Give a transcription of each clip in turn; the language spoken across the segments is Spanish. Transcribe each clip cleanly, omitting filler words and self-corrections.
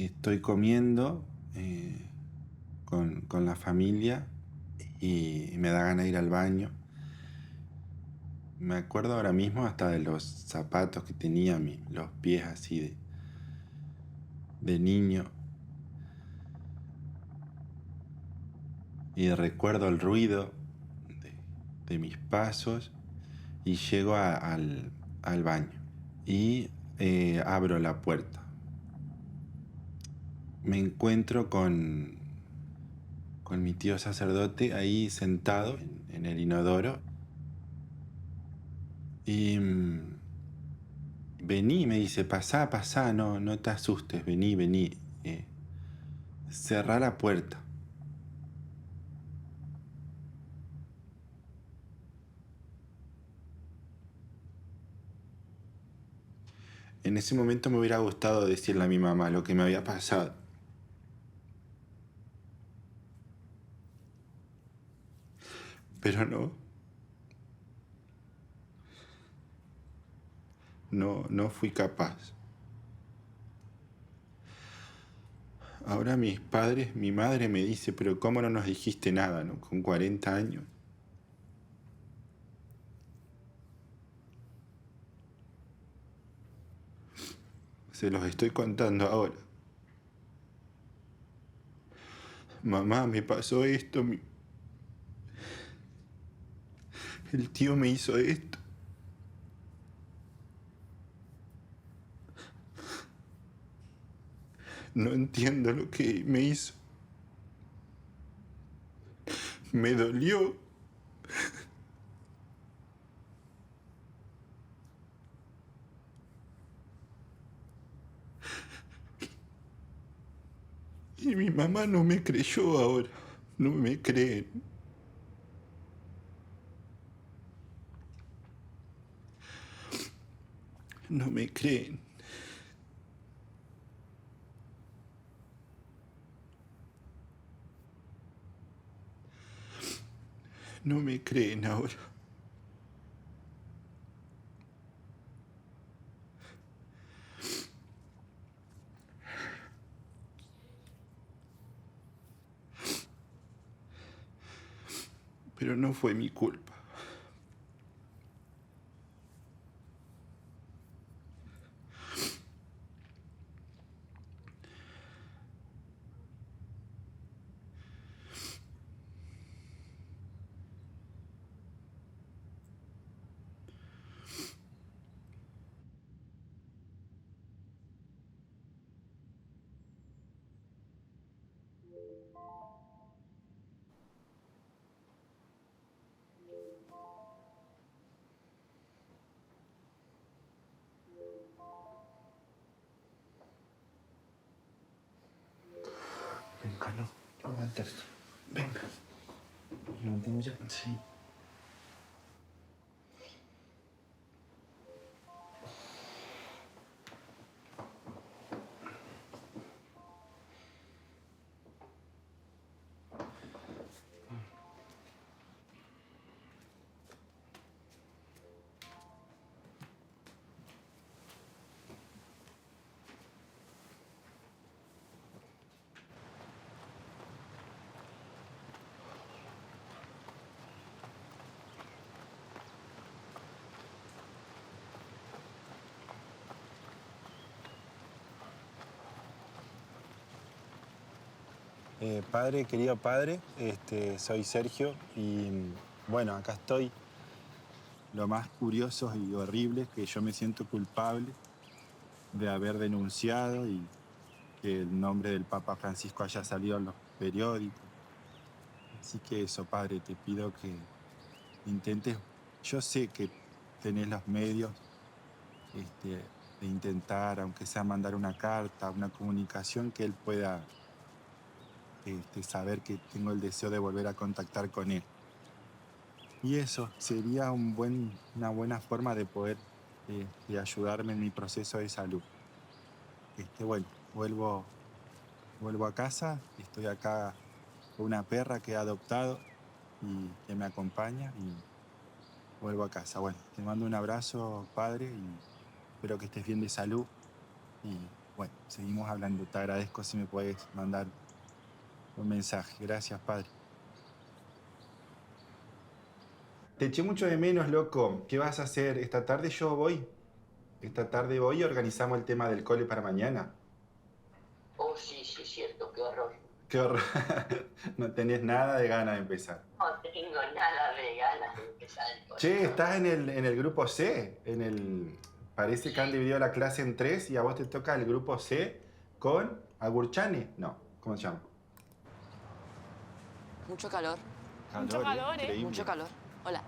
Estoy comiendo con la familia y me da ganas de ir al baño. Me acuerdo ahora mismo hasta de los zapatos que tenía, los pies así de niño. Y recuerdo el ruido de, de mis pasos y llego al baño. Y abro la puerta. Me encuentro con mi tío sacerdote ahí sentado en el inodoro. Y vení, me dice, pasá, pasá, no te asustes, vení, vení. Cerrá la puerta. En ese momento me hubiera gustado decirle a mi mamá lo que me había pasado. Pero no fui capaz. Ahora mis padres, mi madre me dice, pero ¿cómo no nos dijiste nada, no? Con 40 años. Se los estoy contando ahora. Mamá, me pasó esto, el tío me hizo esto. No entiendo lo que me hizo. Me dolió. Y mi mamá no me creyó ahora. No me creen. No me creen. No me creen ahora. Pero no fue mi culpa. Venga, no. Aguantar. Venga. ¿Levantemos ya? Sí. Padre, querido padre, soy Sergio y bueno, acá estoy. Lo más curioso y horrible es que yo me siento culpable de haber denunciado y que el nombre del Papa Francisco haya salido en los periódicos. Así que eso, padre, te pido que intentes. Yo sé que tenés los medios de intentar, aunque sea mandar una carta, una comunicación, que él pueda saber que tengo el deseo de volver a contactar con él. Y eso sería una buena forma de poder de ayudarme en mi proceso de salud. Bueno, vuelvo a casa, estoy acá con una perra que he adoptado y que me acompaña y vuelvo a casa. Bueno, te mando un abrazo, padre, y espero que estés bien de salud y Bueno, seguimos hablando. Te agradezco si me puedes mandar un mensaje. Gracias, padre. Te eché mucho de menos, loco. ¿Qué vas a hacer? Esta tarde yo voy. Esta tarde voy y organizamos el tema del cole para mañana. Oh, sí, sí, cierto, qué horror. Qué horror. No tenés nada de ganas de empezar. No tengo nada de ganas de empezar el cole, Che, no. estás en el grupo C. Parece que han Sí. dividido la clase en tres y a vos te toca el grupo C con Agurchane. No, ¿cómo se llama? Mucho calor, Mucho calor, ¿eh? Increíble. mucho calor. Hola.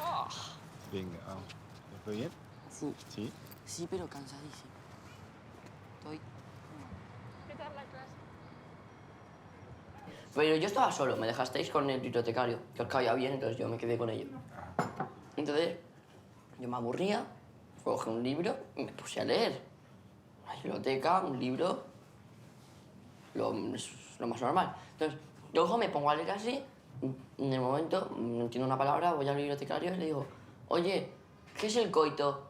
Oh, Venga, vamos. ¿Te fue bien? Sí, Sí. sí, pero cansadísimo. Estoy... ¿qué tal la clase? Pero yo estaba solo, me dejasteis con el bibliotecario, que os caía bien, entonces yo me quedé con ello. Entonces, yo me aburría, cogí un libro y me puse a leer. La biblioteca, un libro, es lo más normal. Entonces, yo cojo, me pongo a leer así, en el momento, no entiendo una palabra, voy al bibliotecario y le digo, oye, ¿qué es el coito?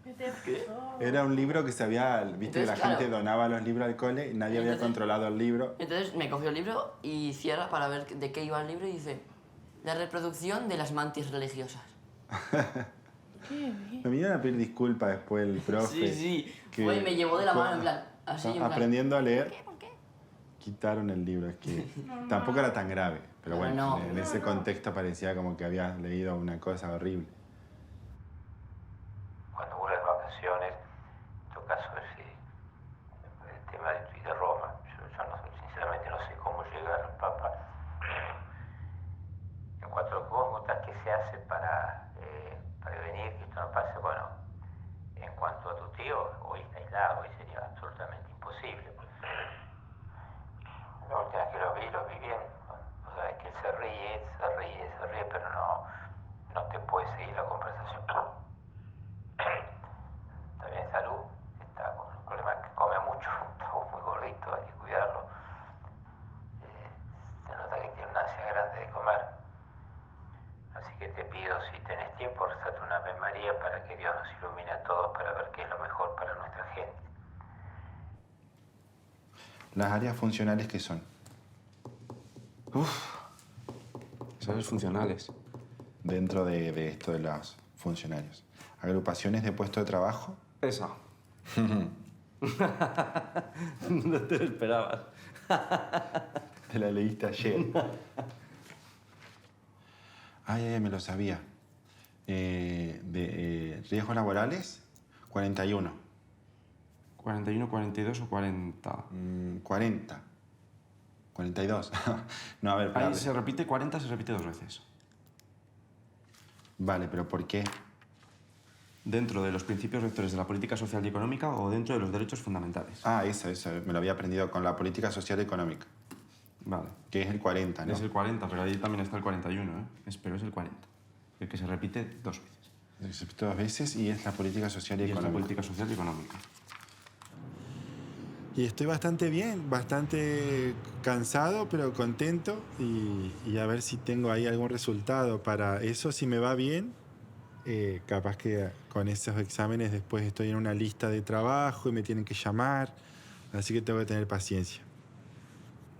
¿Qué te pasó? Era un libro que se había, viste, que la Entonces, claro. gente donaba los libros al cole y nadie había Entonces- controlado el libro. Entonces me cogió el libro y cierra para ver de qué iba el libro y dice, la reproducción de las mantis religiosas. Qué bien. Me vinieron a pedir disculpas después el profe. Sí, sí. que- Fue y me llevó de la mano en plan, así en plan. Aprendiendo a leer, ¿Por qué? quitaron el libro. Es que tampoco era tan grave. Pero No, bueno, no. en ese contexto parecía como que había leído una cosa horrible. Cuando hubo las vacaciones, en tu caso, el tema de Roma, yo no, sinceramente no sé cómo llegar al Papa. En cuanto a lo que vos me contás, ¿qué se hace para prevenir que esto no pase? Bueno, en cuanto a tu tío, hoy está aislado, hoy sería absolutamente imposible. La última vez que lo vi bien. O sea, es que él se ríe, pero no te puede seguir la conversación. También en salud, está con un problema que come mucho, está muy gordito, hay que cuidarlo. Se nota que tiene una ansia grande de comer. Así que te pido, si tenés tiempo, rezate una Ave María para que Dios nos ilumine a todos para ver qué es lo mejor para nuestra gente. Las áreas funcionales que son. Áreas funcionales. Dentro de esto de los funcionarios. Agrupaciones de puesto de trabajo. Esa. No te lo esperabas. Te la leíste ayer. Ay, me lo sabía. Riesgos laborales, 41. 41, 42 o 40. 40. 42. No, a ver, Ahí espérate. se repite 40, se repite 2 veces. Vale, pero ¿por qué? Dentro de los principios rectores de la política social y económica o dentro de los derechos fundamentales. Ah, eso. Me lo había aprendido con la política social y económica, Vale. que es el 40, ¿no? Es el 40, pero ahí también está el 41, ¿eh? Pero es el 40. El que se repite 2 veces. Se repite 2 veces y es la política social y, Y es la económica. política social y económica. Y estoy bastante bien, bastante cansado, pero contento. Y a ver si tengo ahí algún resultado para eso. Si me va bien, capaz que con esos exámenes después estoy en una lista de trabajo y me tienen que llamar. Así que tengo que tener paciencia,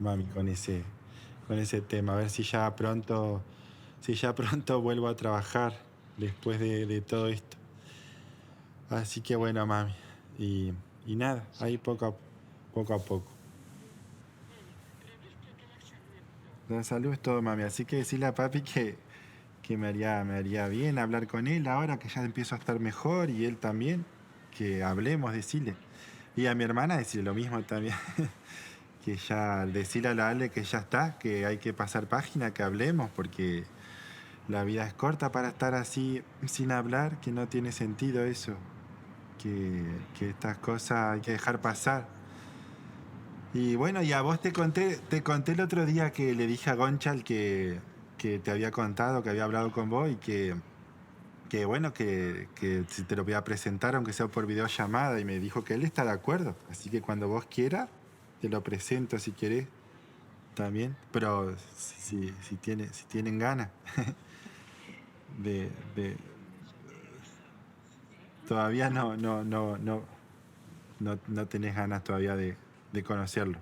mami, con ese tema. A ver si ya pronto vuelvo a trabajar después de todo esto. Así que bueno, mami. Y nada, ahí poco a poco. La salud es todo, mami. Así que decirle a papi que me haría bien hablar con él ahora que ya empiezo a estar mejor y él también. Que hablemos, decirle. Y a mi hermana decirle lo mismo también. Que ya, decirle a la Ale que ya está, que hay que pasar página, que hablemos, porque la vida es corta para estar así sin hablar, que no tiene sentido eso. Que estas cosas hay que dejar pasar. Y bueno, y a vos te conté el otro día que le dije a Gonchal que te había contado, que había hablado con vos y que bueno, que si te lo voy a presentar, aunque sea por videollamada, y me dijo que él está de acuerdo. Así que cuando vos quieras, te lo presento si querés también. Pero si tienen ganas. todavía no tenés ganas todavía de conocerlo.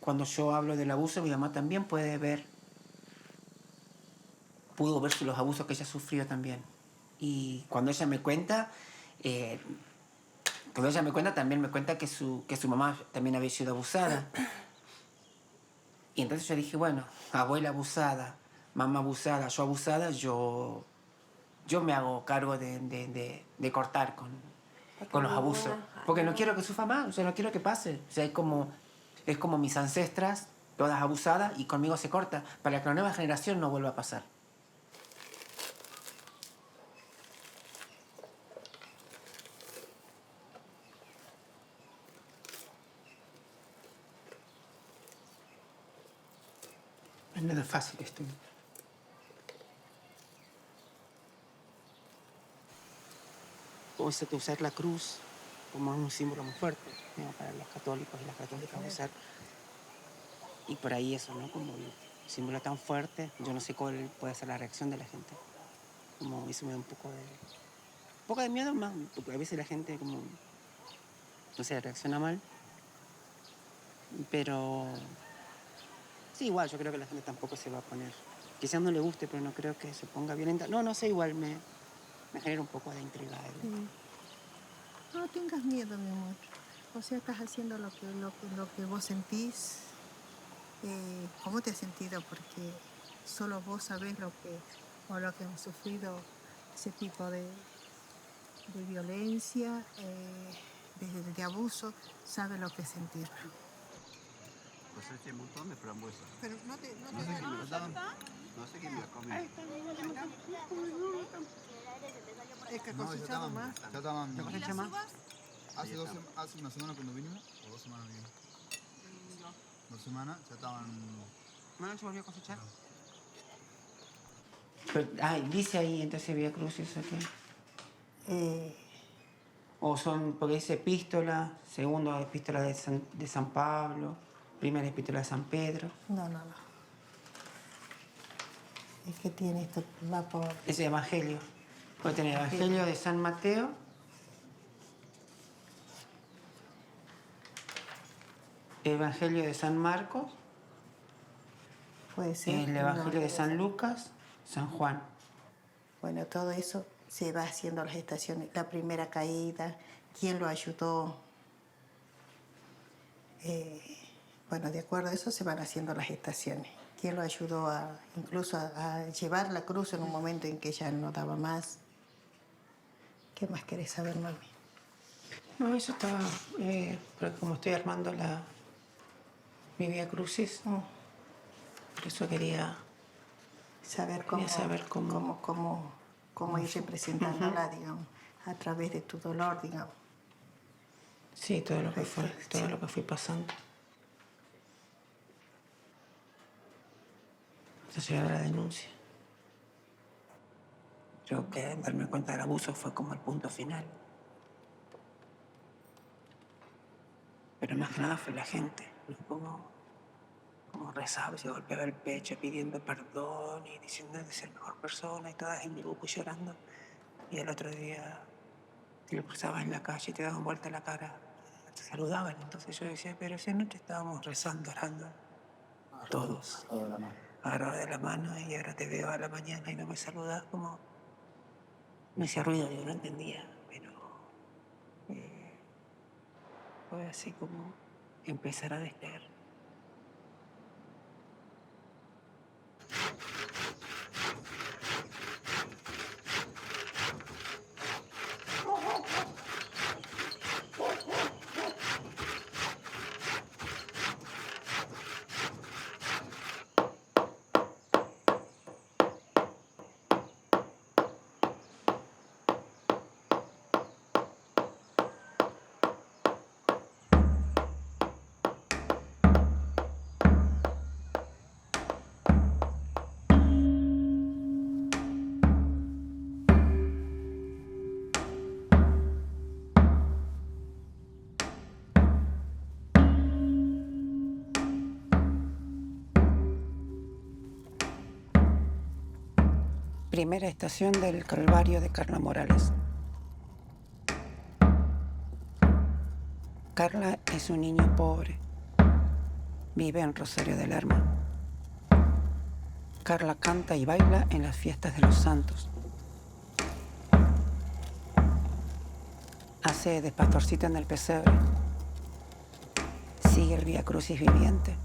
Cuando yo hablo del abuso, mi mamá también pudo ver los abusos que ella sufrió también. Y cuando ella me cuenta, también me cuenta que su mamá también había sido abusada. Y entonces yo dije, bueno, abuela abusada, mamá abusada, yo abusada, yo me hago cargo de cortar con los abusos. Porque no quiero que sufra más, o sea, no quiero que pase. O sea, es como mis ancestras, todas abusadas, y conmigo se corta, para que la nueva generación no vuelva a pasar. No es nada fácil esto. Usar la cruz como un símbolo muy fuerte, ¿no? Para los católicos y las católicas usar. Y por ahí eso, ¿no? Como un símbolo tan fuerte, yo no sé cuál puede ser la reacción de la gente. Como eso me da un poco de miedo más, porque a veces la gente como, no sé, reacciona mal. Pero sí, igual, yo creo que la gente tampoco se va a poner. Quizás no le guste, pero no creo que se ponga violenta. No sé, igual me genera un poco de intriga. Sí. No tengas miedo, mi amor. O sea, estás haciendo lo que vos sentís. ¿Cómo te has sentido? Porque solo vos sabés lo que han sufrido ese tipo de violencia, de abuso, sabes lo que es sentir. Pues este montón de frambuesas. Pero no sé quién me lo da. No sé quién me lo comió. Es que ha cosechado más. Ya estaban. ¿Te cosecha más? Hace una semana cuando vinimos, o 2 semanas vinimos. 2 semanas ya estaban. ¿No se volvió a cosechar? Pero, dice ahí entonces Vía Crucis, ¿o qué? O son, porque dice epístola, segundo epístola de San Pablo, primera epístola de San Pedro. No. Es que tiene esto, va por... Es el Evangelio. Puede tener Evangelio de San Mateo, Evangelio de San Marcos, Puede ser. el Evangelio de San Lucas, San Juan. Bueno, todo eso se va haciendo las estaciones. La primera caída, quién lo ayudó. Bueno, de acuerdo a eso se van haciendo las estaciones. ¿Quién lo ayudó incluso a llevar la cruz en un momento en que ya no daba más? ¿Qué más querés saber, mami? No, eso estaba, porque como estoy armando mi Vía Crucis, por eso quería saber cómo ir representándola, digamos. a través de tu dolor, digamos. Sí, todo lo que fui pasando. Hasta llegar a la denuncia. Creo que darme cuenta del abuso fue como el punto final. Pero más que nada fue la gente, ¿no? Como rezaba, se golpeaba el pecho pidiendo perdón y diciendo de ser mejor persona y todas en mi grupo llorando. Y el otro día, si lo cruzabas en la calle y te daban vuelta la cara, te saludaban. Entonces yo decía, pero esa noche estábamos rezando, orando, todos, agarrados de la mano, y ahora te veo a la mañana y no me saludas, como me hacía ruido, yo no entendía, pero fue así como empezar a despegar. Primera estación del Calvario de Carla Morales. Carla es un niño pobre. Vive en Rosario de Lerma. Carla canta y baila en las fiestas de los santos. Hace de pastorcita en el pesebre. Sigue el Vía Crucis viviente.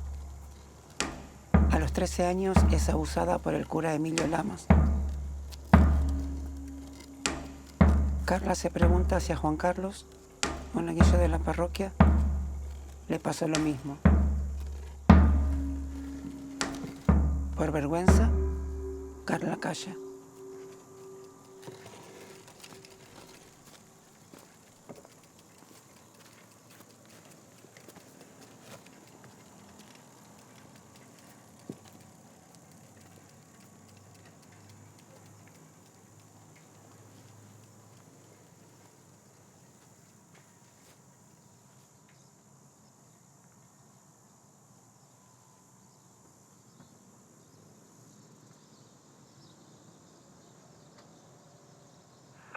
A los 13 años es abusada por el cura Emilio Lamas. Carla se pregunta si a Juan Carlos, monaguillo de la parroquia, le pasó lo mismo. Por vergüenza, Carla calla.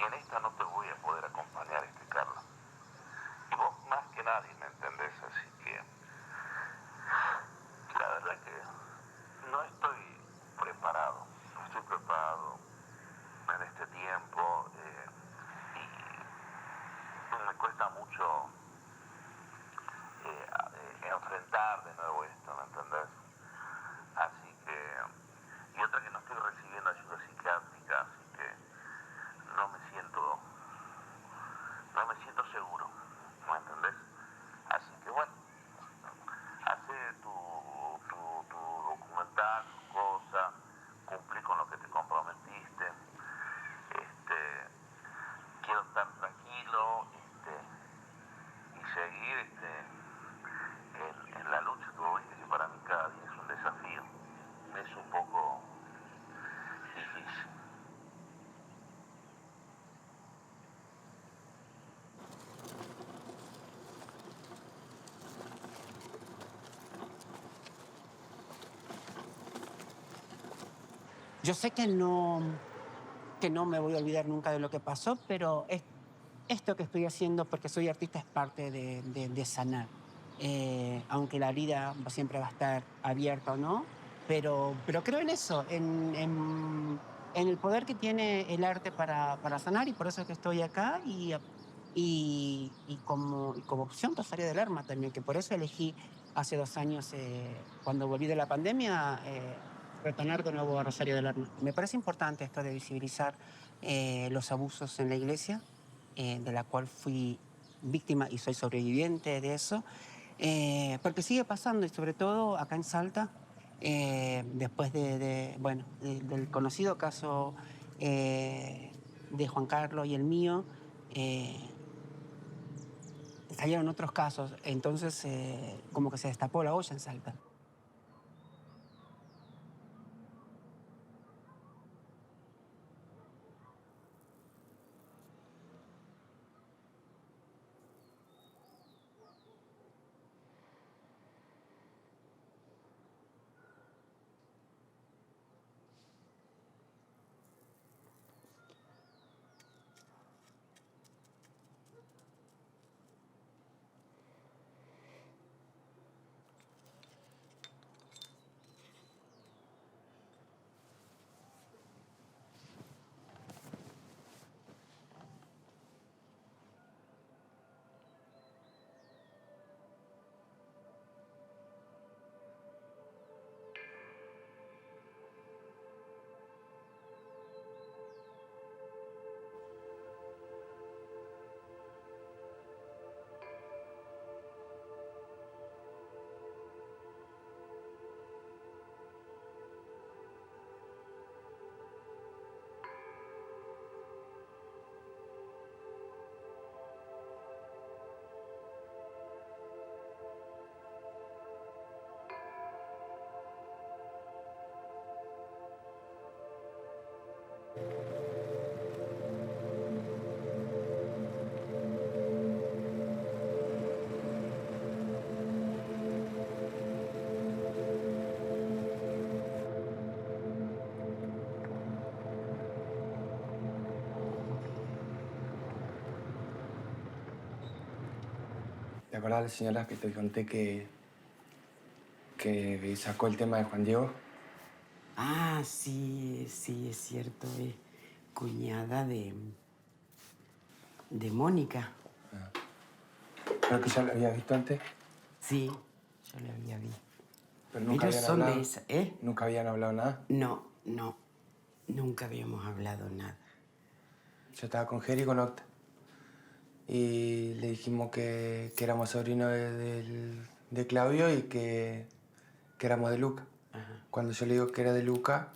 En esta no te voy a poder acompañar, Carla. Y vos más que nadie me entendés, así que la verdad que no estoy preparado. No estoy preparado en este tiempo y me cuesta mucho enfrentar de nuevo esto, ¿me entendés? Así que, y otra que no estoy recibiendo ayuda psiquiátrica, así que no me siento seguro, ¿me entendés? Así que bueno, hace tu documental, tu cosa, cumplí con lo que te comprometiste, quiero estar tranquilo, y seguir en la lucha. Tú viste que para mí cada día es un desafío, es un poco difícil. Yo sé que no me voy a olvidar nunca de lo que pasó, pero esto que estoy haciendo, porque soy artista, es parte de sanar. Aunque la herida siempre va a estar abierta o no, pero creo en eso, en el poder que tiene el arte para sanar, y por eso es que estoy acá, y como opción Rosario de Lerma también, que por eso elegí hace 2 años, cuando volví de la pandemia, retornar de nuevo a Rosario de Lerma. Me parece importante esto de visibilizar los abusos en la iglesia, de la cual fui víctima y soy sobreviviente de eso, porque sigue pasando, y sobre todo acá en Salta, después del conocido caso de Juan Carlos y el mío, salieron otros casos. Entonces, como que se destapó la olla en Salta. ¿Te acuerdas de la señora que te conté que sacó el tema de Juan Diego? Ah, sí, sí, es cierto. Es cuñada de Mónica. ¿Pero que ya lo habías visto antes? Sí, yo la había visto. Pero nunca habían son hablado. de esa, ¿eh? ¿Nunca habían hablado nada? No, no. Nunca habíamos hablado nada. Yo estaba con Jerry y con Octa. Y le dijimos que éramos sobrinos de Claudio y que éramos de Luca. Ajá. Cuando yo le digo que era de Luca,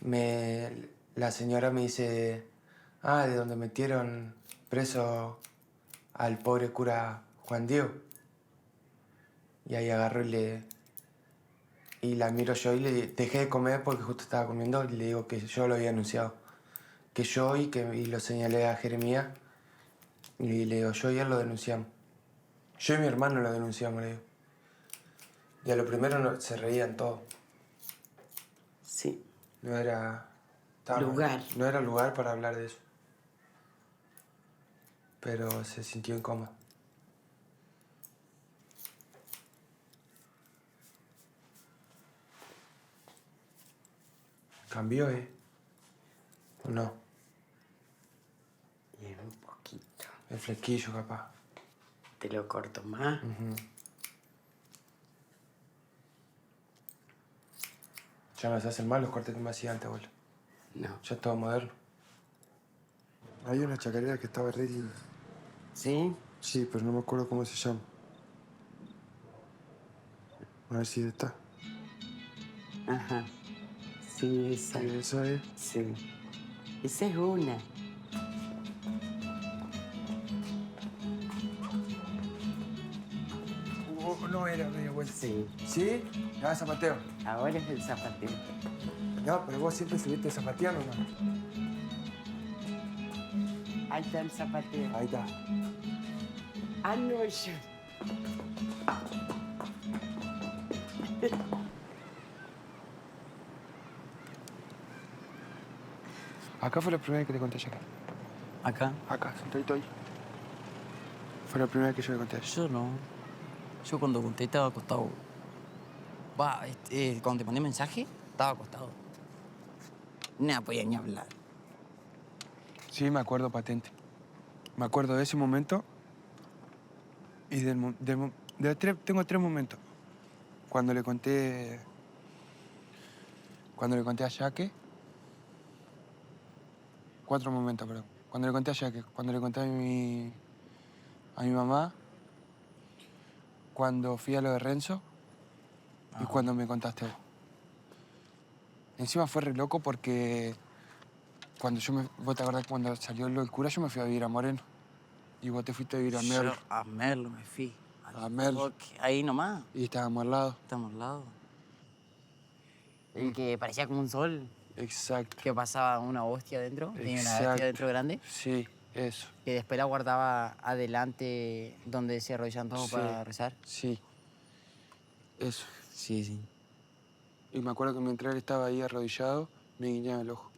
la señora me dice, ah, de donde metieron preso al pobre cura Juan Diego. Y ahí agarro y la miro yo y le dejé de comer porque justo estaba comiendo y le digo que yo lo había anunciado. Que yo y lo señalé a Jeremías y le digo, yo y él lo denunciamos. Yo y mi hermano lo denunciamos, le digo. Y a lo primero se reían todos. Sí. No era... Lugar. No era lugar para hablar de eso. Pero se sintió incómodo. Cambió, ¿eh? ¿O no? Y un poquito. El flequillo, capaz. ¿Te lo corto más? Ya no se hacen mal los cortes que me hacía antes, abuelo. No. Ya es todo moderno. Hay una chacarera que estaba re linda. ¿Sí? Sí, pero no me acuerdo cómo se llama. A ver si está. Ajá. Sí, esa. Sí, esa es. Sí. Esa es una. No era media vuelta. Sí. ¿Sí? Ah, zapateo. Ahora es el zapateo. No, pero vos siempre estuviste zapateando, ¿no? Ahí está el zapateo. Ahí está. Ah, no, yo. Acá fue la primera vez que te conté ayer. ¿Acá? Acá, sentadito ahí. Fue la primera vez que yo le conté. Yo no. Yo cuando conté estaba acostado. Cuando te mandé mensaje, estaba acostado. No podía ni hablar. Sí, me acuerdo patente. Me acuerdo de ese momento y tengo tres momentos. Cuando le conté a Jaque. 4 momentos, perdón. Cuando le conté a Jaque, cuando le conté a mi mamá, cuando fui a lo de Renzo y cuando me contaste vos. Encima fue re loco porque Cuando ¿vos te acordás que cuando salió lo del cura yo me fui a vivir a Moreno? Y vos te fuiste a vivir a Merlo. Yo a Merlo me fui. A Merlo. Ahí nomás. Y estábamos al lado. Estamos al lado. El que parecía como un sol. Exacto. Que pasaba una hostia adentro. Tenía una Exacto. hostia adentro grande. Sí, eso. Que después la guardaba adelante donde se arrodillaban todos Sí. para rezar. Sí. Eso. Sí, sí. Y me acuerdo que mientras él estaba ahí arrodillado, me guiñaba el ojo.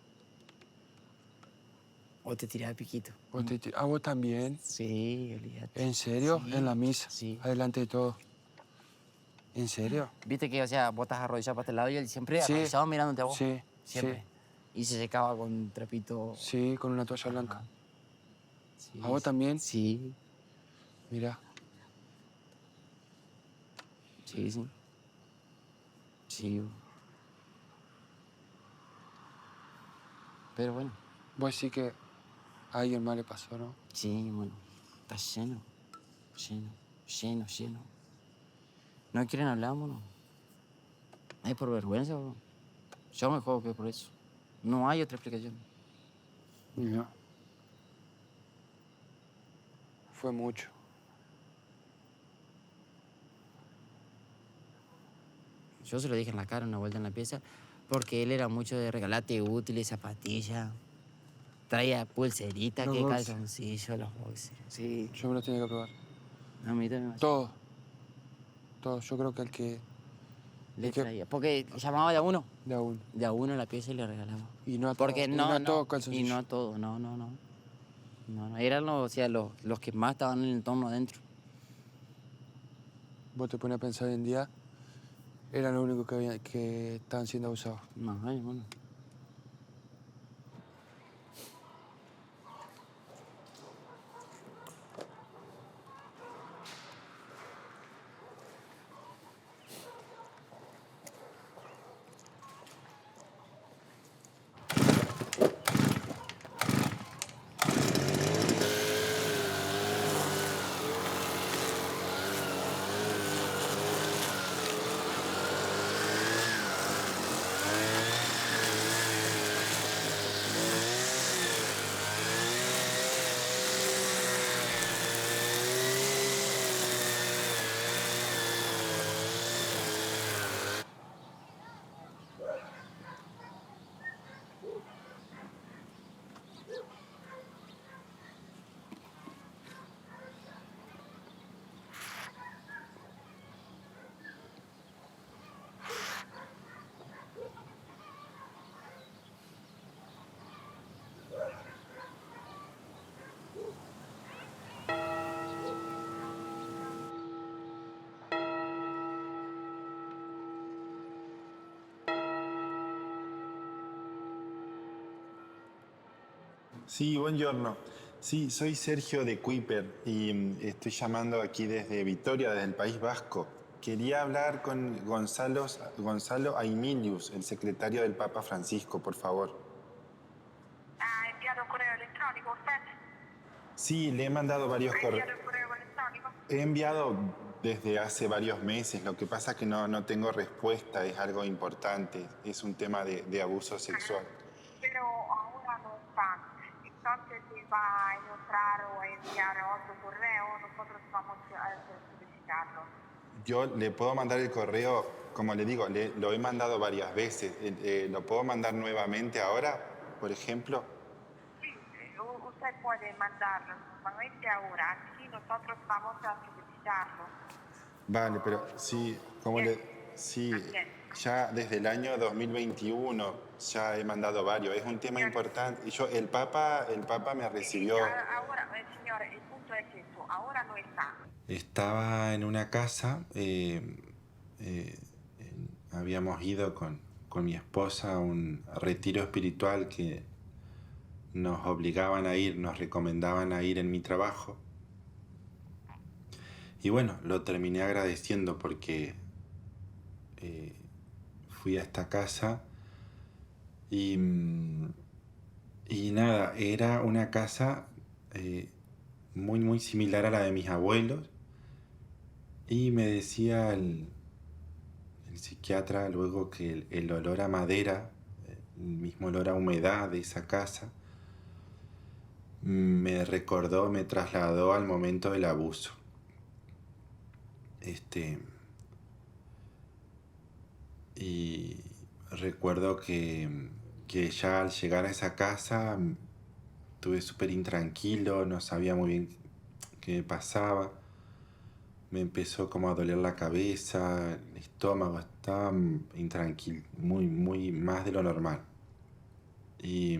O te tiraba piquito. ¿Vos también? Sí, olvídate. ¿En serio? Sí. En la misa. Sí. Adelante de todo. ¿En serio? Viste que, o sea, vos estás arrodillado para este lado y él siempre Sí. arrodillado mirándote a vos. Sí. Siempre. Sí. Y se secaba con un trapito. Sí, con una toalla blanca. Sí, ¿A vos también? Sí. Mirá. Sí, sí. Sí. Pero bueno. Vos sí que a alguien más le pasó, ¿no? Sí, bueno. Está lleno. Lleno. Lleno, lleno. ¿No quieren hablar, mono? ¿Es por vergüenza, bro? Yo me juego que por eso. No hay otra explicación. No. Fue mucho. Yo se lo dije en la cara una vuelta en la pieza, porque él era mucho de regalarte útiles, zapatillas. Traía pulserita, Los que boxers. calzoncillo, los boxers. Sí. Yo me lo tenía que probar. A mí también. Todo. Todo. Yo creo que el que... Le traía. Porque llamaba de a uno. De a uno. De a uno a la pieza y le regalaba. Y no a Porque todo. no, y no a no. todo calzoncillo. Y no a todo, no. No. Eran los, o sea, los que más estaban en el entorno adentro. Vos te pones a pensar hoy en día, eran los únicos que estaban siendo abusados. No, ay, bueno. Sí, buongiorno. Sí, soy Sergio de Kuiper y estoy llamando aquí desde Vitoria, desde el País Vasco. Quería hablar con Gonzalo Aimilius, el secretario del Papa Francisco, por favor. ¿Ha enviado correo electrónico usted? Sí, le he mandado varios ¿Ha correos. enviado el correo electrónico? He enviado desde hace varios meses. Lo que pasa es que no tengo respuesta, es algo importante. Es un tema de abuso sexual. Pero ahora no está. Entonces, si va a encontrar o a enviar otro correo, nosotros vamos a solicitarlo. Yo le puedo mandar el correo, como le digo, lo he mandado varias veces. ¿Lo puedo mandar nuevamente ahora, por ejemplo? Sí, usted puede mandarlo nuevamente ahora. Aquí nosotros vamos a solicitarlo. Vale, pero sí, sí, ya desde el año 2021 ya he mandado varios. Es un tema importante. Y el Papa me recibió. Ahora, señor, el punto es eso. Ahora no está. Estaba en una casa, habíamos ido con mi esposa a un retiro espiritual que nos obligaban a ir, nos recomendaban a ir en mi trabajo. Y bueno, lo terminé agradeciendo porque fui a esta casa y nada, era una casa muy similar a la de mis abuelos. Y me decía el psiquiatra luego que el olor a madera el mismo olor a humedad de esa casa, me recordó, me trasladó al momento del abuso. Y recuerdo que ya al llegar a esa casa estuve súper intranquilo, no sabía muy bien qué me pasaba. Me empezó como a doler la cabeza, el estómago, estaba intranquilo, muy más de lo normal. Y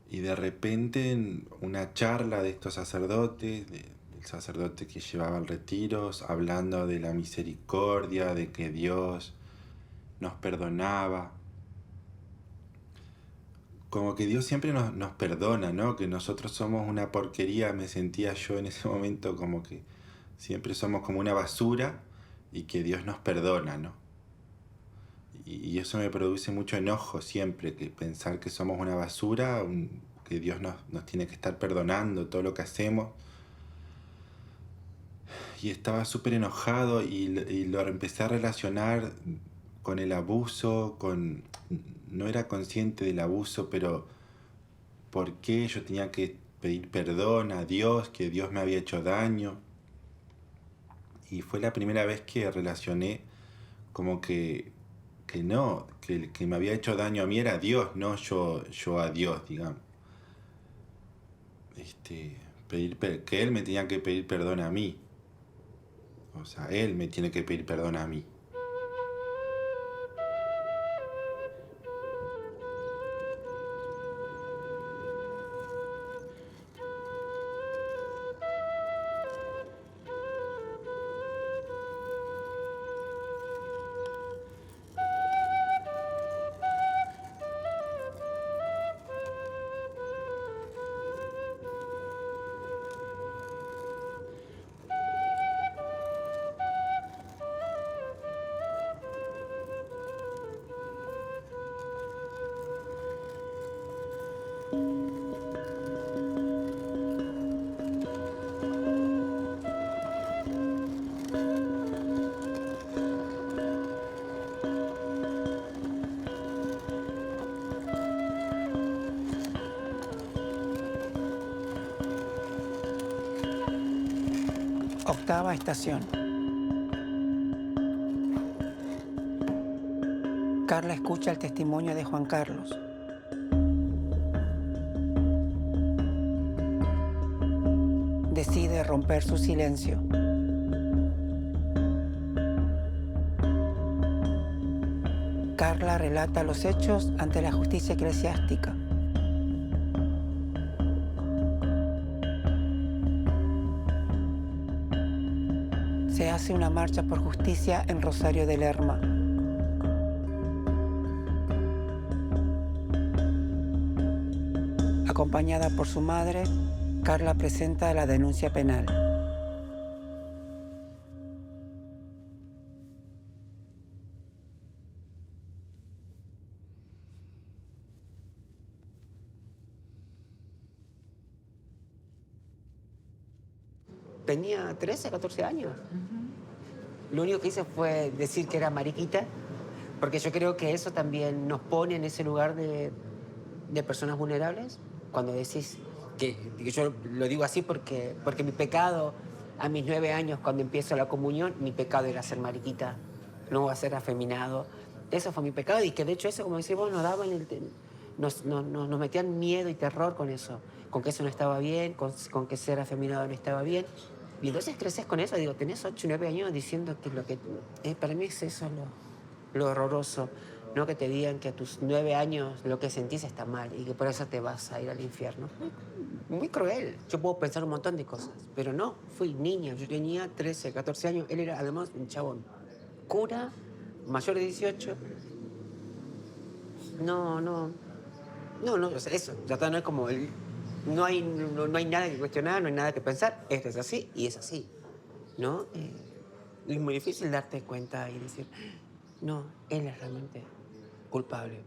de repente en una charla de estos sacerdotes, del sacerdote que llevaba el retiro, hablando de la misericordia, de que Dios nos perdonaba, como que Dios siempre nos perdona, ¿no? Que nosotros somos una porquería, me sentía yo en ese momento, como que siempre somos como una basura y que Dios nos perdona, ¿no? Y eso me produce mucho enojo siempre, que pensar que somos una basura, que Dios nos tiene que estar perdonando todo lo que hacemos. Y estaba súper enojado y lo empecé a relacionar con el abuso, no era consciente del abuso, pero ¿por qué yo tenía que pedir perdón a Dios, que Dios me había hecho daño? Y fue la primera vez que relacioné como que no, que el que me había hecho daño a mí era Dios, no yo a Dios, digamos. Que Él me tenía que pedir perdón a mí. O sea, Él me tiene que pedir perdón a mí. Octava estación. Carla escucha el testimonio de Juan Carlos. Decide romper su silencio. Carla relata los hechos ante la justicia eclesiástica. Se hace una marcha por justicia en Rosario de Lerma. Acompañada por su madre, Carla presenta la denuncia penal. Tenía 13, 14 años. Lo único que hice fue decir que era mariquita, porque yo creo que eso también nos pone en ese lugar de personas vulnerables. Cuando decís que yo lo digo así porque mi pecado, a mis 9 años, cuando empiezo la comunión, mi pecado era ser mariquita, no ser afeminado. Eso fue mi pecado y que de hecho eso, como decís vos, nos metían miedo y terror con eso, con que eso no estaba bien, con que ser afeminado no estaba bien. Y entonces creces con eso, digo, tenés 8 o 9 años diciendo que lo que... para mí es eso lo horroroso, no que te digan que a tus 9 años lo que sentís está mal y que por eso te vas a ir al infierno. Muy cruel. Yo puedo pensar un montón de cosas, pero no, fui niña, yo tenía 13, 14 años, él era además un chabón. Cura, mayor de 18. No, o sea, eso, ya está, no es como... No hay nada que cuestionar, no hay nada que pensar. Esto es así y es así, ¿no? Es muy difícil darte cuenta y decir, no, él es realmente culpable.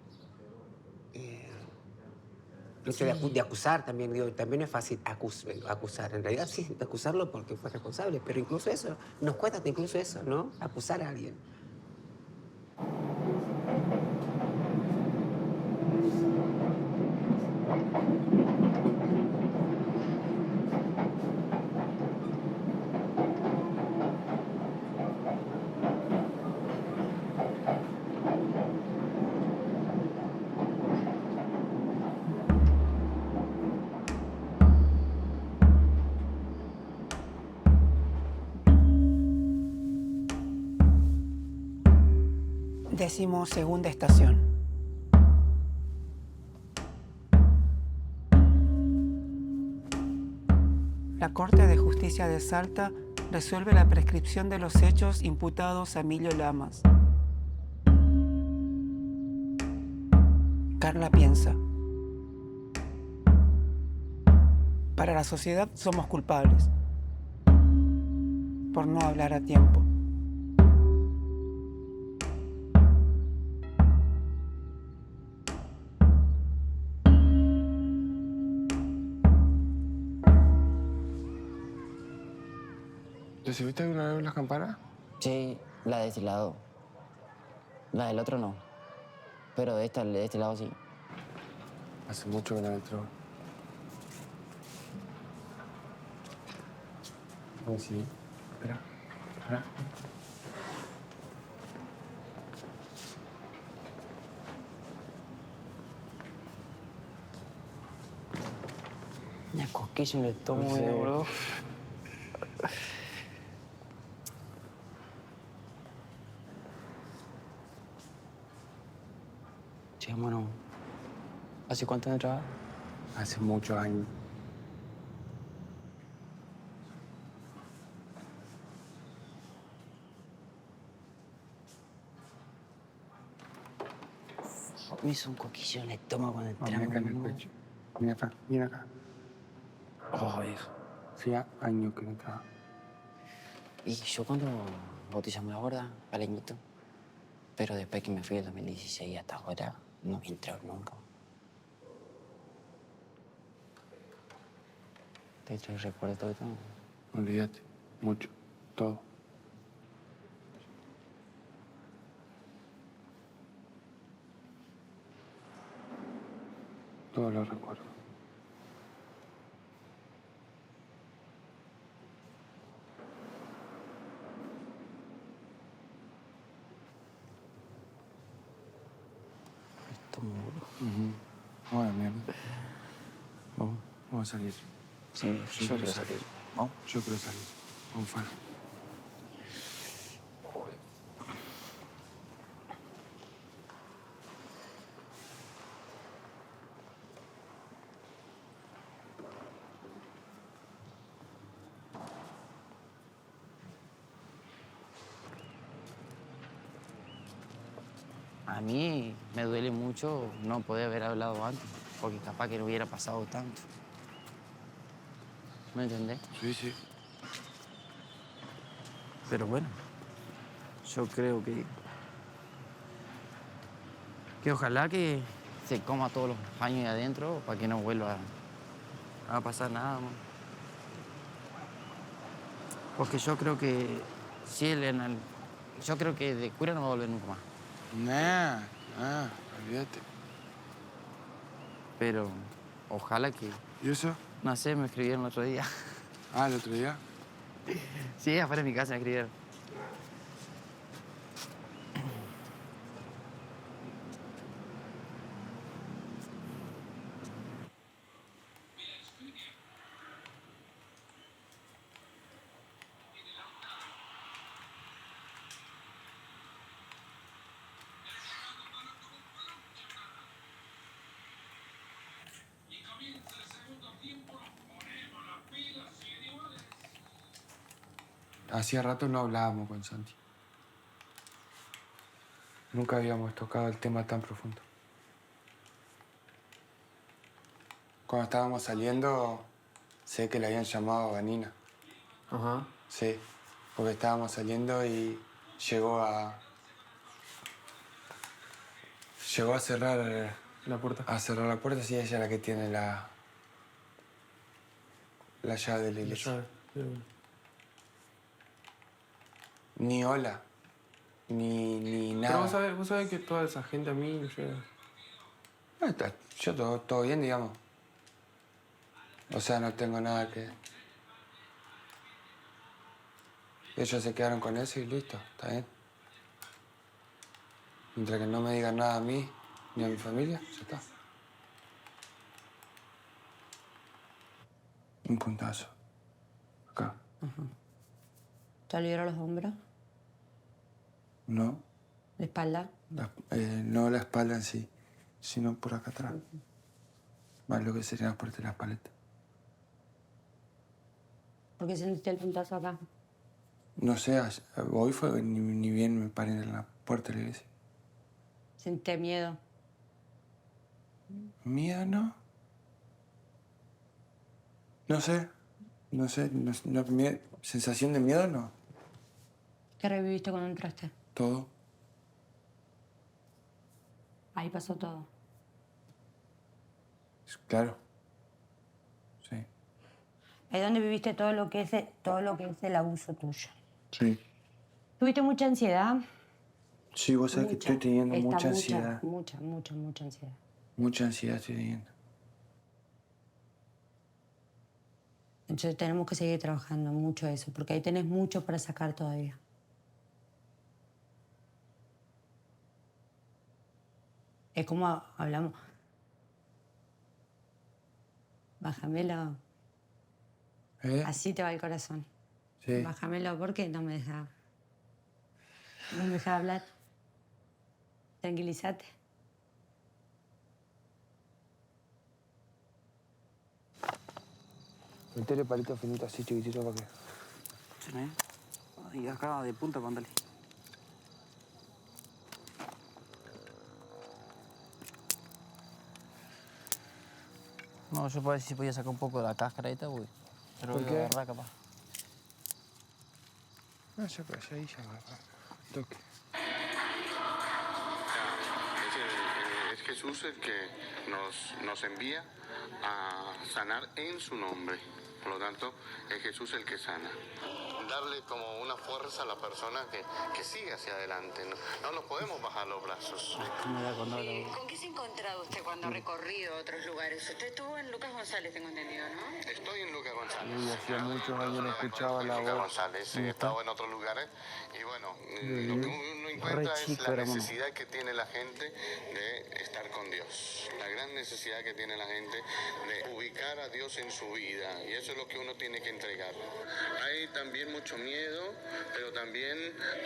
Sí. De acusar también, digo, también es fácil acusar. En realidad sí, acusarlo porque fue responsable, pero incluso eso, nos cuesta incluso eso, ¿no? Acusar a alguien. 12ª estación. La Corte de Justicia de Salta resuelve la prescripción de los hechos imputados a Emilio Lamas. Carla piensa. Para la sociedad somos culpables por no hablar a tiempo. ¿Recibiste alguna vez las campanas? Sí, la de este lado. La del otro no. Pero de este lado sí. Hace mucho que no entro. Oh, sí. Espera. Espera. Una cosquilla en el estómago, No sé. bro. Che, bueno, ¿hace cuánto no trabajas? Hace muchos años. Me hizo un coquillo en el estómago cuando Mira entramos. acá en el pecho. Mira acá, mira acá. Oh, viejo. Hacía años que no estaba. Y yo cuando bautizamos la gorda, paleñito. Pero después que me fui en 2016 hasta ahora, no he entrado nunca. ¿Te he hecho el recuerdo todo y todo? Olvídate. Mucho. Todo. Todo lo recuerdo. Bueno, mierda. Vamos a salir. Sí, yo quiero salir. ¿Vamos? Yo quiero salir. Vamos fuera. A mí me duele mucho no poder haber hablado antes, porque capaz que no hubiera pasado tanto. ¿Me entendés? Sí, sí. Pero bueno, yo creo que ojalá que se coma todos los años ahí adentro para que no vuelva a pasar nada, man. Porque yo creo que si él yo creo que de cura no va a volver nunca más. Nah, olvídate. Pero ojalá que... ¿Y eso? No sé, me escribieron el otro día. Ah, ¿el otro día? Sí, afuera de mi casa me escribieron. Hacía rato no hablábamos con Santi. Nunca habíamos tocado el tema tan profundo. Cuando estábamos saliendo, sé que le habían llamado a Vanina. Ajá. Sí, porque estábamos saliendo y llegó a cerrar la puerta. A cerrar la puerta, sí, ella es la que tiene la llave de la iglesia. Ni hola, ni nada. Pero vos sabés que toda esa gente a mí no llega. Yo todo bien, digamos. O sea, no tengo nada que... Ellos se quedaron con eso y listo, está bien. Mientras que no me digan nada a mí ni a mi familia, ya está. Un puntazo. Acá. ¿Te aliviaron los hombros? No, ¿La espalda? No la espalda en sí, sino por acá atrás. Más lo que sería la parte de la espalda. ¿Por qué sentiste el puntazo acá? No sé, hoy fue ni bien me paré en la puerta de la iglesia. ¿Sentiste miedo? ¿Miedo no? No sé. ¿Sensación de miedo no? ¿Qué reviviste cuando entraste? Todo. Ahí pasó todo. Claro. Sí. Ahí donde viviste todo lo que es el abuso tuyo. Sí. ¿Tuviste mucha ansiedad? Sí, vos sabés que estoy teniendo mucha ansiedad. Mucha ansiedad. Mucha ansiedad estoy teniendo. Entonces tenemos que seguir trabajando mucho eso, porque ahí tenés mucho para sacar todavía. Es como hablamos. Bájamelo. Así te va el corazón. Sí. Bájamelo porque no me deja. No me deja hablar. Tranquilízate. Metele palito finito así chiquitito para que. Sí, ¿no? Y acá de punta, mándale. No, yo puedo ver si podía sacar un poco de la cáscara esta, güey. Pero ¿Por voy qué? a agarrar, capaz. No, ya para allá y ya agarra. Toque. Es Jesús el que nos envía a sanar en su nombre. Por lo tanto, es Jesús el que sana. Darle como una fuerza a la persona que sigue hacia adelante. No nos podemos bajar los brazos. ¿Con qué se ha encontrado usted cuando ha recorrido otros lugares? Usted estuvo en Lucas González, tengo entendido, ¿no? Estoy en Lucas González. Sí, hacía muchos años no escuchaba la Lucas voz. González, he estado en otros lugares y bueno, lo que uno encuentra es la necesidad que tiene la gente de estar con Dios. La gran necesidad que tiene la gente de ubicar a Dios en su vida y eso es lo que uno tiene que entregar. Hay también mucho miedo, pero también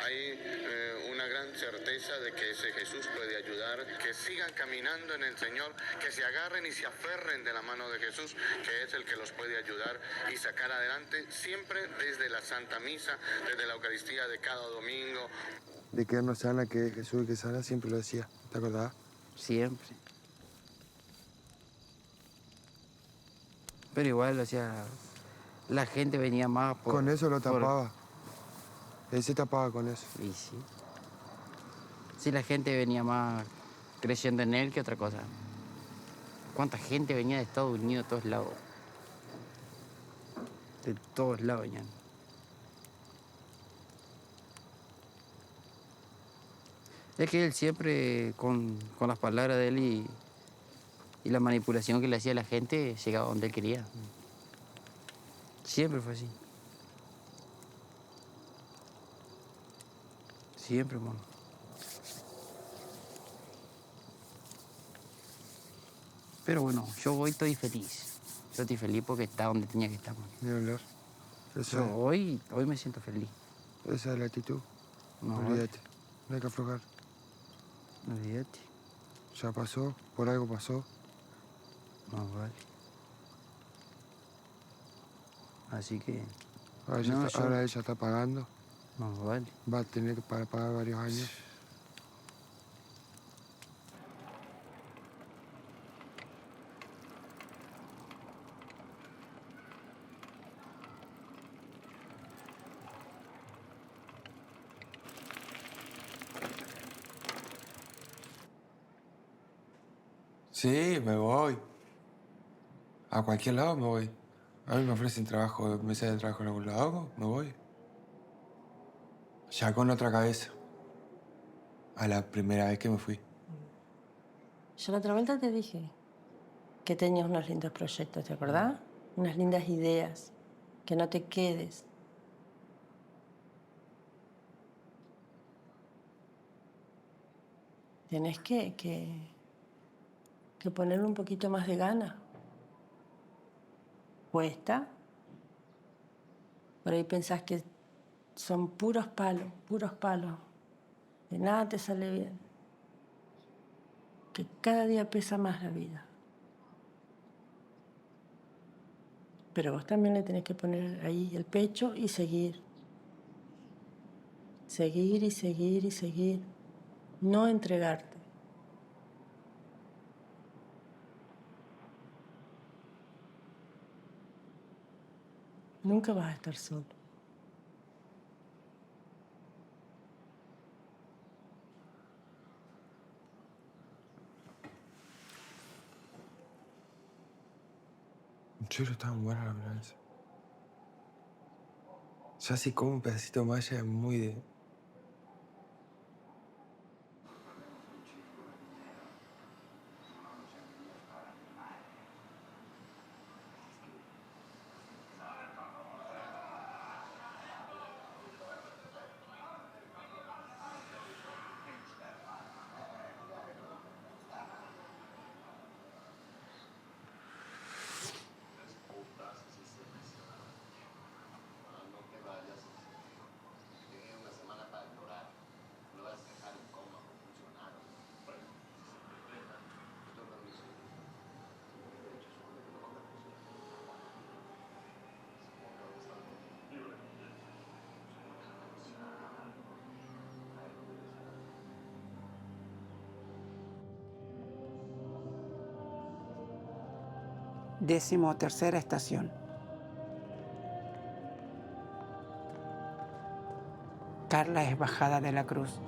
hay una gran certeza de que ese Jesús puede ayudar, que sigan caminando en el Señor, que se agarren y se aferren de la mano de Jesús, que es el que los puede ayudar y sacar adelante siempre desde la Santa Misa, desde la Eucaristía de cada domingo. De que no sana, que Jesús el que sana, siempre lo decía. ¿Te acordás? Siempre. Pero igual, o sea, la gente venía más por... Con eso lo tapaba. Él se tapaba con eso. Y sí. Sí, la gente venía más creyendo en él que otra cosa. ¿Cuánta gente venía de Estados Unidos, de todos lados? De todos lados venían. Es que él siempre, con las palabras de él y la manipulación que le hacía a la gente, llegaba donde él quería. Siempre fue así. Siempre, hermano. Pero bueno, yo hoy estoy feliz. Yo estoy feliz porque está donde tenía que estar. Ni hablar. Yo hoy me siento feliz. Esa es la actitud. No, Olvídate. No hay que aflojar. Olvídate. Ya pasó, por algo pasó. No, vale. Así que... Ahora ella está pagando. No, vale. Va a tener que pagar varios años. Sí, me voy. A cualquier lado me voy. A mí me ofrecen trabajo, mesas de trabajo en algún lado, me voy. Ya con otra cabeza. A la primera vez que me fui. Yo la otra vuelta te dije que tenías unos lindos proyectos, ¿te acordás? Unas lindas ideas. Que no te quedes. Tenés que ponerle un poquito más de gana. Cuesta. Por ahí pensás que son puros palos, puros palos. De nada te sale bien. que cada día pesa más la vida. Pero vos también le tenés que poner ahí el pecho y seguir. Seguir y seguir y seguir. No entregarte. Nunca vas a estar solo. En serio, estaban buenas las milanesas. Ya si como un pedacito más ya es muy de... Decimotercera estación. Carla es bajada de la cruz.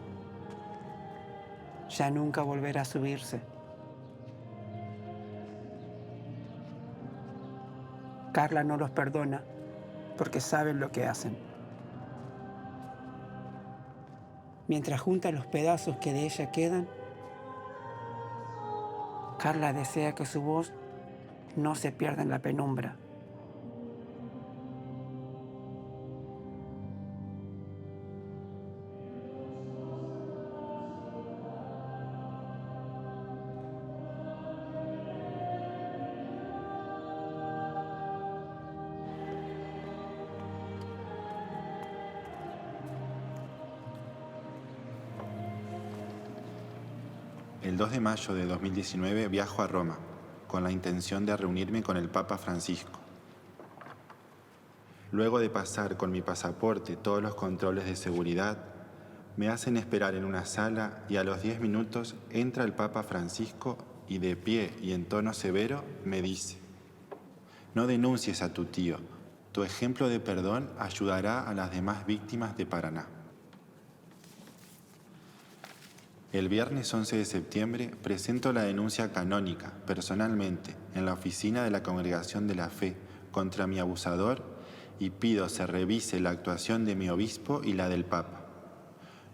Ya nunca volverá a subirse. Carla no los perdona porque saben lo que hacen. Mientras junta los pedazos que de ella quedan, Carla desea que su voz no se pierda en la penumbra. El 2 de mayo de 2019 viajo a Roma con la intención de reunirme con el Papa Francisco. Luego de pasar con mi pasaporte todos los controles de seguridad, me hacen esperar en una sala y a los 10 minutos entra el Papa Francisco y de pie y en tono severo me dice: no denuncies a tu tío, tu ejemplo de perdón ayudará a las demás víctimas de Paraná. El viernes 11 de septiembre presento la denuncia canónica, personalmente, en la oficina de la Congregación de la Fe contra mi abusador y pido se revise la actuación de mi obispo y la del Papa.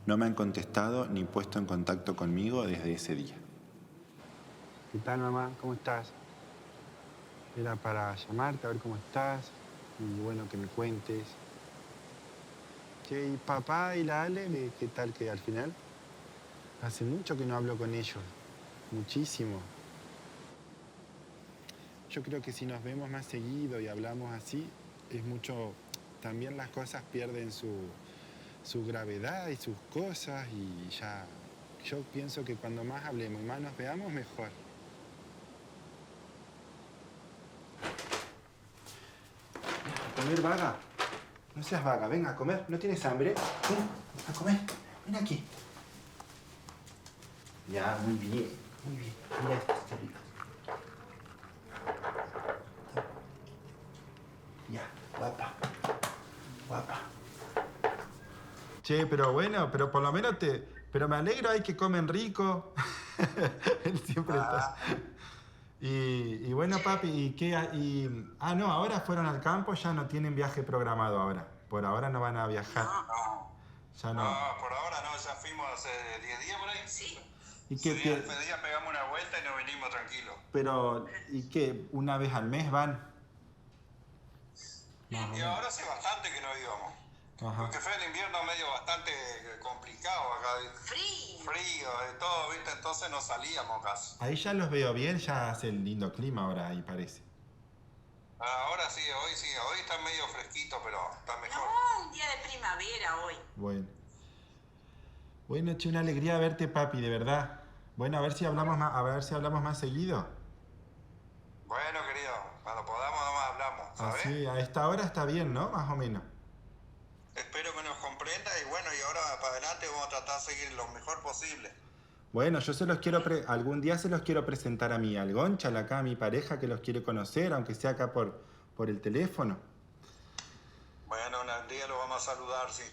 No me han contestado ni puesto en contacto conmigo desde ese día. ¿Qué tal, mamá? ¿Cómo estás? Era para llamarte, a ver cómo estás y bueno, que me cuentes. Che, ¿y papá y la Ale, qué tal que al final? Hace mucho que no hablo con ellos, muchísimo. Yo creo que si nos vemos más seguido y hablamos así, es mucho... También las cosas pierden su gravedad y sus cosas y ya... Yo pienso que cuando más hablemos y más nos veamos, mejor. A comer, vaga. No seas vaga, ven a comer. ¿No tienes hambre? Ven, a comer. Ven aquí. Ya, muy bien, muy bien. Mira esto, está rico. Ya, guapa. Guapa. Che, pero bueno, pero por lo menos Pero me alegro ahí que comen rico. Él siempre está... Y bueno, papi, ¿y qué? Ah, no, ahora fueron al campo, ya no tienen viaje programado ahora. Por ahora no van a viajar. No. Ya no. No, por ahora no, ya fuimos hace 10 días por ahí. Sí. ¿Y qué? Ese día pegamos una vuelta y nos venimos tranquilos. Pero, ¿y qué? ¿Una vez al mes van? Y ahora hace bastante que no íbamos. Ajá. Porque fue el invierno medio bastante complicado acá. Frío, de todo, ¿viste? Entonces no salíamos casi. Ahí ya los veo bien, ya hace el lindo clima ahora ahí parece. Ahora sí, hoy está medio fresquito, pero está mejor. No, un día de primavera hoy. Bueno. Bueno, che, una alegría verte, papi, de verdad. Bueno, a ver si hablamos más seguido. Bueno, querido, cuando podamos nomás hablamos, ¿sabes? Así, a esta hora está bien, ¿no? Más o menos. Espero que nos comprenda y bueno, y ahora para adelante vamos a tratar de seguir lo mejor posible. Bueno, yo se los quiero algún día se los quiero presentar a mí, al Gonchal, acá a mi pareja que los quiere conocer, aunque sea acá por el teléfono. Bueno, un día lo vamos a saludar, sí.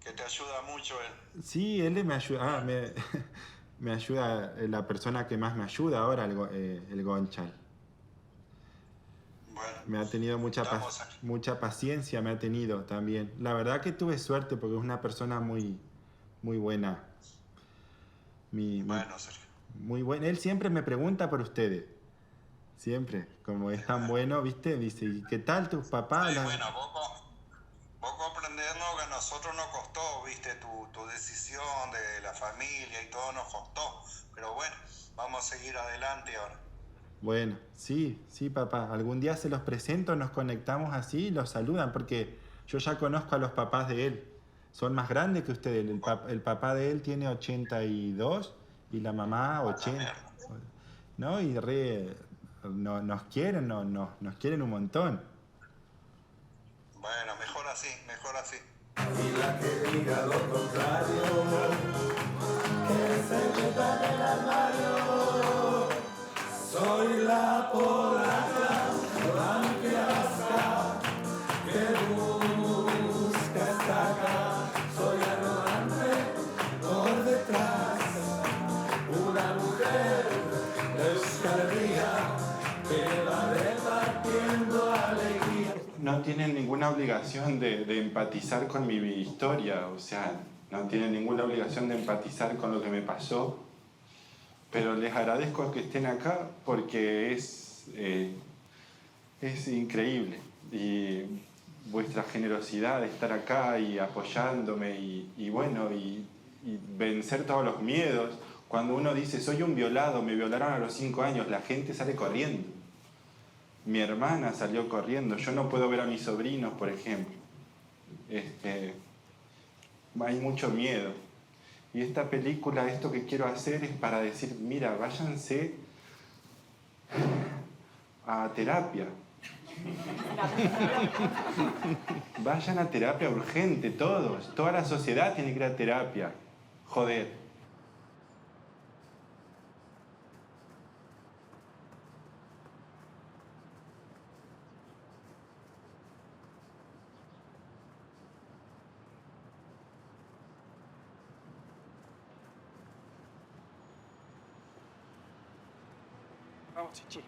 Que te ayuda mucho él. Sí, él me ayuda. Me ayuda la persona que más me ayuda ahora, el Gonchal. Bueno, me ha tenido mucha paciencia, me ha tenido también. La verdad que tuve suerte porque es una persona muy buena. Bueno, Sergio. Muy buena. Él siempre me pregunta por ustedes. Siempre. Como es tan bueno, ¿viste? Dice, ¿y qué tal tus papás? Sí, bueno, vos comprendiendo que a nosotros nos costó, ¿viste? Tu decisión de la familia y todo nos costó. Pero bueno, vamos a seguir adelante ahora. Bueno, sí, papá. Algún día se los presento, nos conectamos así y los saludan, porque yo ya conozco a los papás de él. Son más grandes que ustedes. El papá de él tiene 82 y la mamá 80. ¿No? Y nos quieren, nos quieren un montón. Bueno, mejor así, mejor así. Y la que diga lo contrario, que se meta en el armario. Soy la polaca, blanca vasca, que busca esta acá. Soy arrogante por detrás, una mujer de Euskal Herria que va repartiendo alegría. No tienen ninguna obligación de empatizar con mi historia, o sea, no tienen ninguna obligación de empatizar con lo que me pasó. Pero les agradezco que estén acá porque es increíble. Y vuestra generosidad de estar acá y apoyándome y vencer todos los miedos. Cuando uno dice, soy un violado, me violaron a los 5 años, la gente sale corriendo. Mi hermana salió corriendo. Yo no puedo ver a mis sobrinos, por ejemplo. Hay mucho miedo. Y esta película, esto que quiero hacer es para decir, mira, váyanse a terapia. Vayan a terapia urgente, todos. Toda la sociedad tiene que ir a terapia. Joder. Vamos, Chichi.